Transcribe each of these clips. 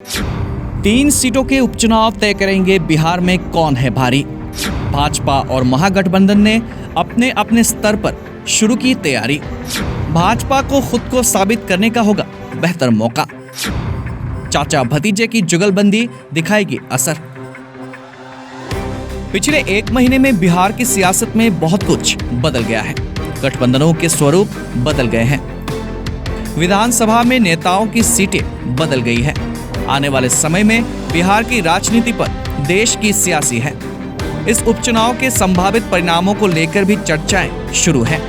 तीन सीटों के उपचुनाव तय करेंगे बिहार में कौन है भारी। भाजपा और महागठबंधन ने अपने अपने स्तर पर शुरू की तैयारी। भाजपा को खुद को साबित करने का होगा बेहतर मौका। चाचा भतीजे की जुगलबंदी दिखाएगी असर। पिछले एक महीने में बिहार की सियासत में बहुत कुछ बदल गया है। गठबंधनों के स्वरूप बदल गए हैं। विधानसभा में नेताओं की सीटें बदल गई है। आने वाले समय में बिहार की राजनीति पर देश की सियासी है। इस उपचुनाव के संभावित परिणामों को लेकर भी चर्चाएं शुरू हैं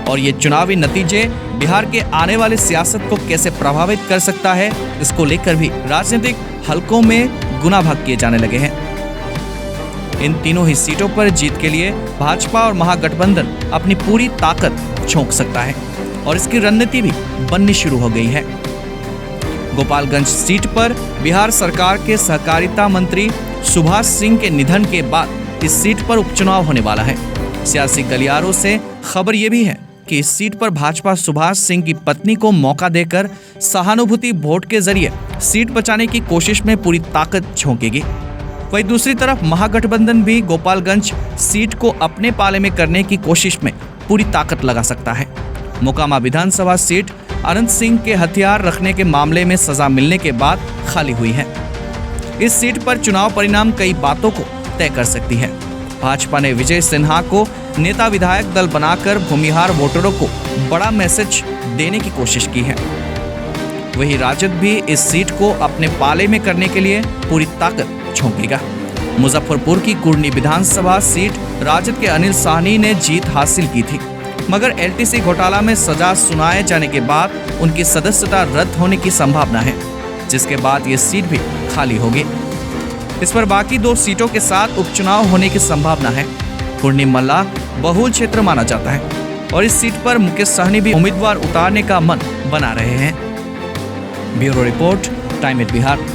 और ये चुनावी नतीजे बिहार के आने वाले सियासत को कैसे प्रभावित कर सकता है, इसको लेकर भी राजनीतिक हलकों में गुना भाग किए जाने लगे हैं। इन तीनों ही सीटों पर जीत के लिए भाजपा और महागठबंधन अपनी पूरी ताकत झोंक सकता है और इसकी रणनीति भी बननी शुरू हो गई है। गोपालगंज सीट पर बिहार सरकार के सहकारिता मंत्री सुभाष सिंह के निधन के बाद इस सीट पर उपचुनाव होने वाला है। सियासी गलियारों से खबर यह भी है कि इस सीट पर भाजपा सुभाष सिंह की पत्नी को मौका देकर सहानुभूति वोट के जरिए सीट बचाने की कोशिश में पूरी ताकत झोंकेगी। वहीं दूसरी तरफ महागठबंधन भी गोपालगंज सीट को अपने पाले में करने की कोशिश में पूरी ताकत लगा सकता है। मोकामा विधानसभा सीट अनंत सिंह के हथियार रखने के मामले में सजा मिलने के बाद खाली हुई है। इस सीट पर चुनाव परिणाम कई बातों को तय कर सकती है। भाजपा ने विजय सिन्हा को नेता विधायक दल बनाकर भूमिहार वोटरों को बड़ा मैसेज देने की कोशिश की है। वहीं राजद भी इस सीट को अपने पाले में करने के लिए पूरी ताकत झोंकेगा। मुजफ्फरपुर की कुर्नी विधानसभा सीट राजद के अनिल साहनी ने जीत हासिल की थी, मगर एलटीसी घोटाला में सजा सुनाए जाने के बाद उनकी सदस्यता रद्द होने की संभावना है, जिसके बाद ये सीट भी खाली होगी। इस पर बाकी दो सीटों के साथ उपचुनाव होने की संभावना है। कुर्नी मल्ला बहुल क्षेत्र माना जाता है और इस सीट पर मुकेश सहनी भी उम्मीदवार उतारने का मन बना रहे हैं। Bureau report, time at Bihar.